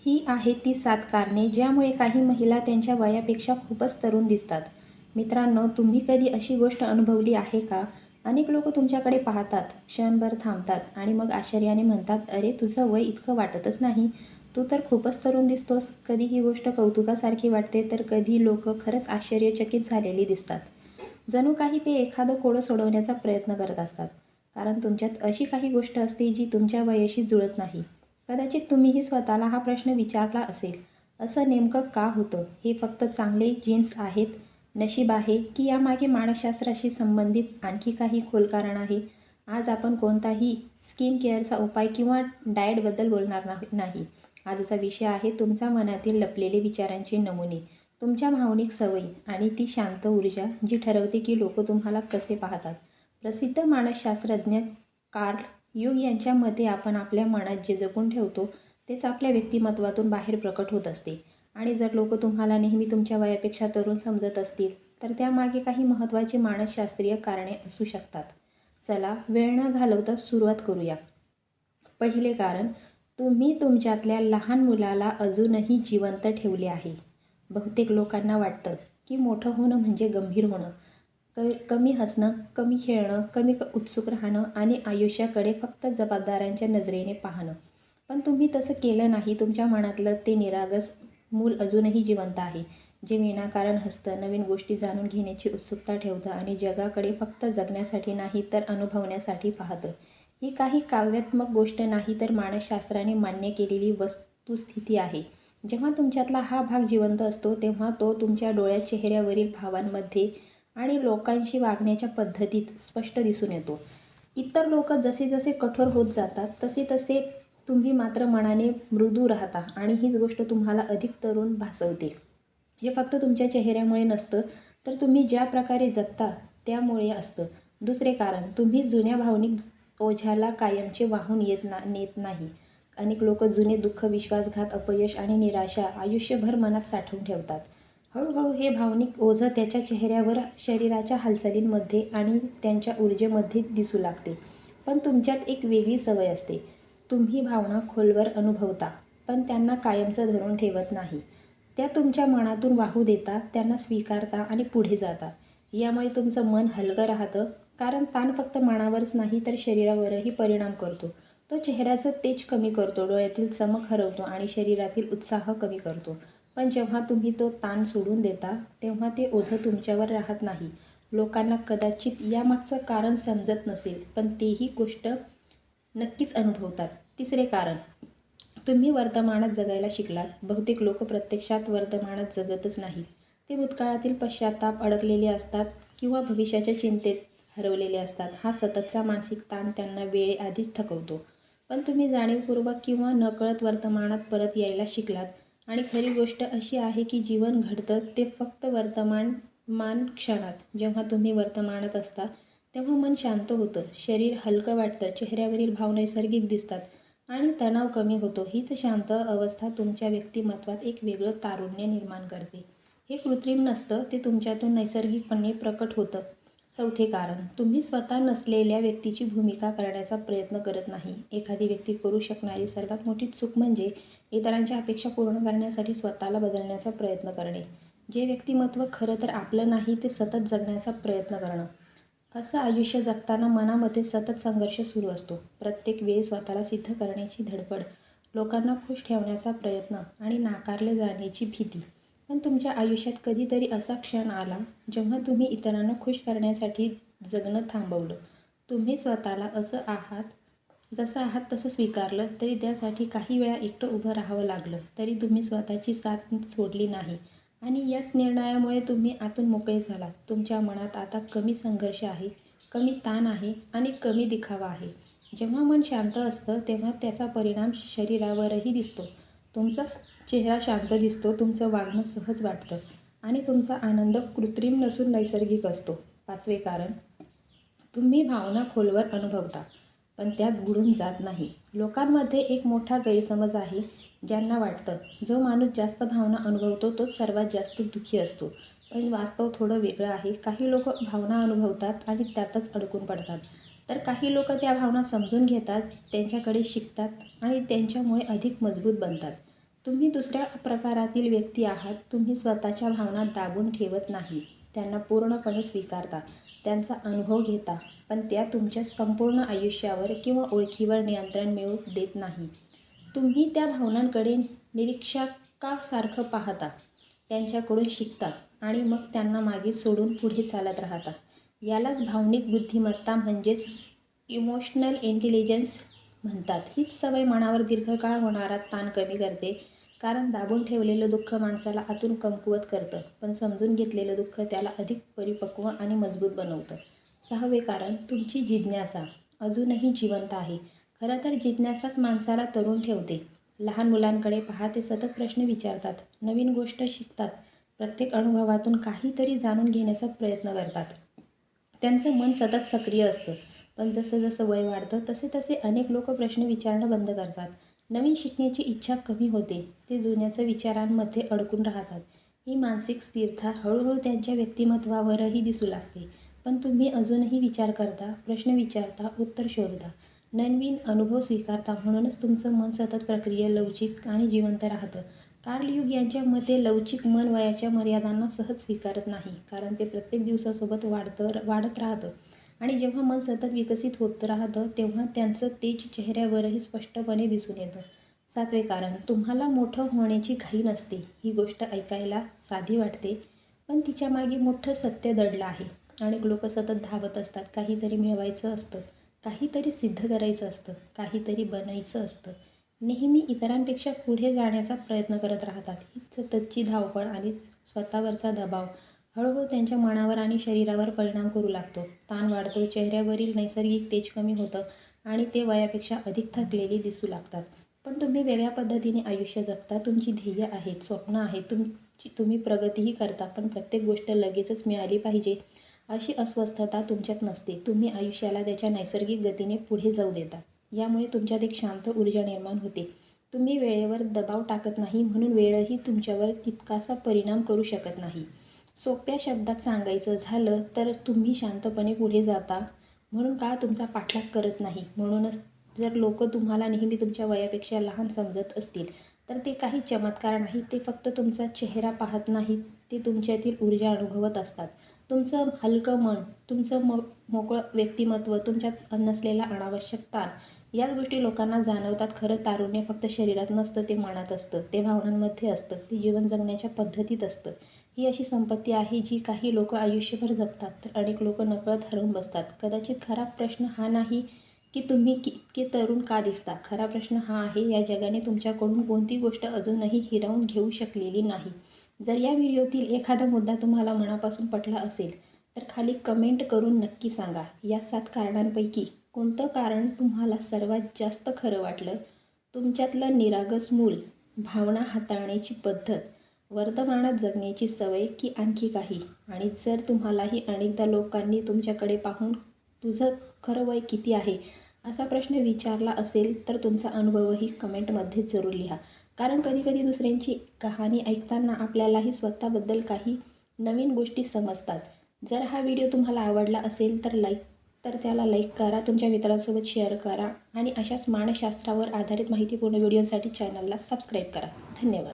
ही आहेत ती 7 कारणे ज्यामुळे काही महिला त्यांच्या वयापेक्षा खूपच तरुण दिसतात. मित्रांनो, तुम्ही कधी अशी गोष्ट अनुभवली आहे का? अनेक लोकं तुमच्याकडे पाहतात, क्षणभर थांबतात आणि मग आश्चर्याने म्हणतात, "अरे, तुझं वय इतकं वाटतच नाही. तू तर खूपच तरुण दिसतोस." कधी ही गोष्ट कौतुकासारखी वाटते, तर कधी लोकं खरंच आश्चर्यचकित झालेली दिसतात. जणू काही ते एखादं कोडं सोडवण्याचा प्रयत्न करत असतात. कारण तुमच्यात अशी काही गोष्ट असते जी तुमच्या वयाशी जुळत नाही. कदाचित तुम्हीही स्वतःला हा प्रश्न विचारला असेल, असं नेमकं का होतं? हे फक्त चांगले जीन्स आहेत, नशीब आहे, की यामागे मानसशास्त्राशी संबंधित आणखी काही खोल कारण आहे? आज आपण कोणताही स्किन केअरचा उपाय किंवा डाएटबद्दल बोलणार नाही. आजचा विषय आहे तुमच्या मनातील लपलेले विचारांचे नमुने, तुमच्या भावनिक सवयी आणि ती शांत ऊर्जा जी ठरवते की लोक तुम्हाला कसे पाहतात. प्रसिद्ध मानसशास्त्रज्ञ कार्ल युंग यांच्या मते आपण आपल्या मनात जे जपून ठेवतो तेच आपल्या व्यक्तिमत्वातून बाहेर प्रकट होत असते. आणि जर लोक तुम्हाला नेहमी तुमच्या वयापेक्षा तरुण समजत असतील तर त्यामागे काही महत्त्वाची मानसशास्त्रीय कारणे असू शकतात. चला वेळ न घालवता सुरुवात करूया. पहिले कारण, तुम्ही तुमच्यातल्या लहान मुलाला अजूनही जिवंत ठेवले आहे. बहुतेक लोकांना वाटतं की मोठं होणं म्हणजे गंभीर होणं, कमी हसणं, कमी खेळणं, कमी उत्सुक राहणं आणि आयुष्याकडे फक्त जबाबदाऱ्यांच्या नजरेने पाहणं. पण तुम्ही तसं केलं नाही. तुमच्या मनातलं ते निरागस मूल अजूनही जिवंत आहे, जे विनाकारण हसतं, नवीन गोष्टी जाणून घेण्याची उत्सुकता ठेवतं आणि जगाकडे फक्त जगण्यासाठी नाही तर अनुभवण्यासाठी पाहतं. ही काही काव्यात्मक गोष्ट नाही तर मानसशास्त्राने मान्य केलेली वस्तुस्थिती आहे. जेव्हा तुमच्यातला हा भाग जिवंत असतो तेव्हा तो तुमच्या डोळ्यात, चेहऱ्यावरील भावांमध्ये आणि लोकांशी वागण्याच्या पद्धतीत स्पष्ट दिसून येतो. इतर लोक जसे जसे कठोर होत जातात तसे तसे तुम्ही मात्र मनाने मृदू राहता आणि हीच गोष्ट तुम्हाला अधिक तरुण भासवते. हे फक्त तुमच्या चेहऱ्यामुळे नसतं, तर तुम्ही ज्या प्रकारे जगता त्यामुळे असतं. दुसरे कारण, तुम्ही जुन्या भावनिक ओझ्याला कायमचे वाहून नेत नाही. अनेक लोक जुने दुःख, विश्वासघात, अपयश आणि निराशा आयुष्यभर मनात साठवून ठेवतात. हळूहळू हे भावनिक ओझं त्याच्या चेहऱ्यावर, शरीराच्या हालचालींमध्ये आणि त्यांच्या ऊर्जेमध्ये दिसू लागते. पण तुमच्यात एक वेगळी सवय असते. तुम्ही भावना खोलवर अनुभवता, पण त्यांना कायमचं धरून ठेवत नाही. त्या तुमच्या मनातून वाहू देता, त्यांना स्वीकारता आणि पुढे जाता. यामुळे तुमचं मन हलकं राहतं, कारण ताण फक्त मनावरच नाही तर शरीरावरही परिणाम करतो. तो चेहऱ्याचं तेज कमी करतो, डोळ्यातील चमक हरवतो आणि शरीरातील उत्साह कमी करतो. पण जेव्हा तुम्ही तो ताण सोडून देता तेव्हा ते ओझं तुमच्यावर राहत नाही. लोकांना कदाचित यामागचं कारण समजत नसेल, पण तेही गोष्ट नक्कीच अनुभवतात. तिसरे कारण, तुम्ही वर्तमानात जगायला शिकलात. बहुतेक लोक प्रत्यक्षात वर्तमानात जगतच नाहीत. ते भूतकाळातील पश्चाताप अडकलेले असतात किंवा भविष्याच्या चिंतेत हरवलेले असतात. हा सततचा मानसिक ताण त्यांना वेळेआधीच थकवतो. पण तुम्ही जाणीवपूर्वक किंवा नकळत वर्तमानात परत यायला शिकलात. आणि खरी गोष्ट अशी आहे की जीवन घडतं ते फक्त वर्तमान क्षणात. जेव्हा तुम्ही वर्तमानात असता तेव्हा मन शांत होतं, शरीर हलकं वाटतं, चेहऱ्यावरील भाव नैसर्गिक दिसतात आणि तणाव कमी होतो. हीच शांत अवस्था तुमच्या व्यक्तिमत्वात एक वेगळं तारुण्य निर्माण करते. हे कृत्रिम नसतं, ते तुमच्यातून नैसर्गिकपणे प्रकट होतं. चौथे कारण, तुम्ही स्वतः नसलेल्या व्यक्तीची भूमिका करण्याचा प्रयत्न करत नाही. एखादी व्यक्ती करू शकणारी सर्वात मोठी चूक म्हणजे इतरांच्या अपेक्षा पूर्ण करण्यासाठी स्वतःला बदलण्याचा प्रयत्न करणे. जे व्यक्तिमत्व खरं तर आपलं नाही ते सतत जगण्याचा प्रयत्न करणं. असं आयुष्य जगताना मनामध्ये सतत संघर्ष सुरू असतो. प्रत्येक वेळी स्वतःला सिद्ध करण्याची धडपड, लोकांना खुश ठेवण्याचा प्रयत्न आणि नाकारले जाण्याची भीती. पण तुमच्या आयुष्यात कधीतरी असा क्षण आला जेव्हा तुम्ही इतरांना खुश करण्यासाठी जगणं थांबवलं. तुम्ही स्वतःला जसं आहात तसं स्वीकारलं. तरी त्यासाठी काही वेळा एकटं उभं राहावं लागलं, तरी तुम्ही स्वतःची साथ सोडली नाही. आणि याच निर्णयामुळे तुम्ही आतून मोकळे झालात. तुमच्या मनात आता कमी संघर्ष आहे, कमी ताण आहे आणि कमी दिखावा आहे. जेव्हा मन शांत असतं तेव्हा त्याचा परिणाम शरीरावरही दिसतो. तुमचा चेहरा शांत दिसतो, तुमचं वागणं सहज वाटतं आणि तुमचा आनंद कृत्रिम नसून नैसर्गिक असतो. पाचवे कारण, तुम्ही भावना खोलवर अनुभवता, पण त्यात बुडून जात नाही. लोकांमध्ये एक मोठा गैरसमज आहे. ज्यांना वाटतं जो माणूस जास्त भावना अनुभवतो तोच सर्वात जास्त दुःखी असतो. पण वास्तव थोडं वेगळं आहे. काही लोक भावना अनुभवतात आणि त्यातच अडकून पडतात, तर काही लोक त्या भावना समजून घेतात, त्यांच्याकडे शिकतात आणि त्यांच्यामुळे अधिक मजबूत बनतात. तुम्ही दुसऱ्या प्रकारातील व्यक्ती आहात. तुम्ही स्वतःच्या भावना दाबून ठेवत नाही, त्यांना पूर्णपणे स्वीकारता, त्यांचा अनुभव घेता, पण त्या तुमच्या संपूर्ण आयुष्यावर किंवा ओळखीवर नियंत्रण मिळवू देत नाही. तुम्ही त्या भावनांकडे निरीक्षकासारखं पाहता, त्यांच्याकडून शिकता आणि मग त्यांना मागे सोडून पुढे चालत राहता. यालाच भावनिक बुद्धिमत्ता म्हणजेच इमोशनल इंटेलिजन्स म्हणतात. हीच सवय मनावर दीर्घकाळ होणारा ताण कमी करते, कारण दाबून ठेवलेलं दुःख माणसाला आतून कमकुवत करतं, पण समजून घेतलेलं दुःख त्याला अधिक परिपक्व आणि मजबूत बनवतं. 6वे कारण, तुमची जिज्ञासा अजूनही जिवंत आहे. खरं तर जिज्ञासाच माणसाला तरुण ठेवते. लहान मुलांकडे पहा, ते सतत प्रश्न विचारतात, नवीन गोष्ट शिकतात, प्रत्येक अनुभवातून काहीतरी जाणून घेण्याचा प्रयत्न करतात. त्यांचं मन सतत सक्रिय असतं. पण जसं जसं वय वाढतं तसे तसे अनेक लोक प्रश्न विचारणं बंद करतात. नवीन शिकण्याची इच्छा कमी होते. ते जुन्याच विचारांमध्ये अडकून राहतात. ही मानसिक स्थिरता हळूहळू त्यांच्या व्यक्तिमत्त्वावरही दिसू लागते. पण तुम्ही अजूनही विचार करता, प्रश्न विचारता, उत्तर शोधता, नवीन अनुभव स्वीकारता. म्हणूनच तुमचं मन सतत प्रक्रिया लवचिक आणि जिवंत राहतं. कार्ल युंग यांच्या मते लवचिक मन वयाच्या मर्यादांना सहज स्वीकारत नाही, कारण ते प्रत्येक दिवसासोबत वाढत राहतं. आणि जेव्हा मन सतत विकसित होत राहतं तेव्हा त्यांचं तेज चेहऱ्यावरही स्पष्टपणे दिसून येतं. 7वे कारण, तुम्हाला मोठं होण्याची घाई नसते. ही गोष्ट ऐकायला साधी वाटते, पण तिच्यामागे मोठं सत्य दडलं आहे. अनेक लोक सतत धावत असतात. काहीतरी मिळवायचं असतं, काहीतरी सिद्ध करायचं असतं, काहीतरी बनायचं असतं. नेहमी इतरांपेक्षा पुढे जाण्याचा प्रयत्न करत राहतात. ही सततची धावपळ आणि स्वतःवरचा दबाव हळूहळू त्यांच्या मनावर आणि शरीरावर परिणाम करू लागतो. ताण वाढतो, चेहऱ्यावरील नैसर्गिक तेज कमी होतं आणि ते वयापेक्षा अधिक थकलेले दिसू लागतात. पण तुम्ही वेगळ्या पद्धतीने आयुष्य जगता. तुमची ध्येय आहेत, स्वप्न आहेत, तुम्ही प्रगतीही करता. पण प्रत्येक गोष्ट लगेचच मिळाली पाहिजे अशी अस्वस्थता तुमच्यात नसते. तुम्ही आयुष्याला त्याच्या नैसर्गिक गतीने पुढे जाऊ देता. यामुळे तुमच्यात एक शांत ऊर्जा निर्माण होते. तुम्ही वेळेवर दबाव टाकत नाही, म्हणून वेळही तुमच्यावर तितकासा परिणाम करू शकत नाही. सोप्या शब्दात सांगायचं झालं तर तुम्ही शांतपणे पुढे जाता, म्हणून काळ तुमचा पाठलाग करत नाही. म्हणूनच जर लोक तुम्हाला नेहमी तुमच्या वयापेक्षा लहान समजत असतील तर ते काही चमत्कार नाही. ते फक्त तुमचा चेहरा पाहत नाहीत, ते तुमच्यातील ऊर्जा अनुभवत असतात. तुमचं हलकं मन, तुमचं मोकळं व्यक्तिमत्व, तुमच्यात नसलेला अनावश्यक ताण, याच गोष्टी लोकांना जाणवतात. खरं तारुण्य फक्त शरीरात नसतं, ते मनात असतं, ते भावनांमध्ये असतं, ते जीवन जगण्याच्या पद्धतीत असतं. ही अशी संपत्ती आहे जी काही लोक आयुष्यभर जपतात तर अनेक लोक नकळत हरवून बसतात. कदाचित खरा प्रश्न हा नाही की तुम्ही इतके तरुण का दिसता. खरा प्रश्न हा आहे, या जगाने तुमच्याकडून कोणती गोष्ट अजूनही हिरावून घेऊ शकलेली नाही. जर या व्हिडिओतील एखादा मुद्दा तुम्हाला मनापासून पटला असेल तर खाली कमेंट करून नक्की सांगा. या 7 कारणांपैकी कोणतं कारण तुम्हाला सर्वात जास्त खरं वाटलं? तुमच्यातलं निरागस मूल, भावना हाताळण्याची पद्धत, वर्तमानात जगण्याची सवय की आणखी काही? आणि जर तुम्हालाही अनेकदा लोकांनी तुमच्याकडे पाहून तुझं खरं वय किती आहे असा प्रश्न विचारला असेल तर तुमचा अनुभवही कमेंटमध्ये जरूर लिहा. कारण कधीकधी दुसऱ्यांची कहाणी ऐकताना आपल्यालाही स्वतःबद्दल काही नवीन गोष्टी समजतात. जर हा व्हिडिओ तुम्हाला आवडला असेल तर त्याला लाईक करा, तुमच्या मित्रांसोबत शेअर करा आणि अशाच मानसशास्त्रावर आधारित माहितीपूर्ण व्हिडिओसाठी चॅनलला सबस्क्राईब करा. धन्यवाद.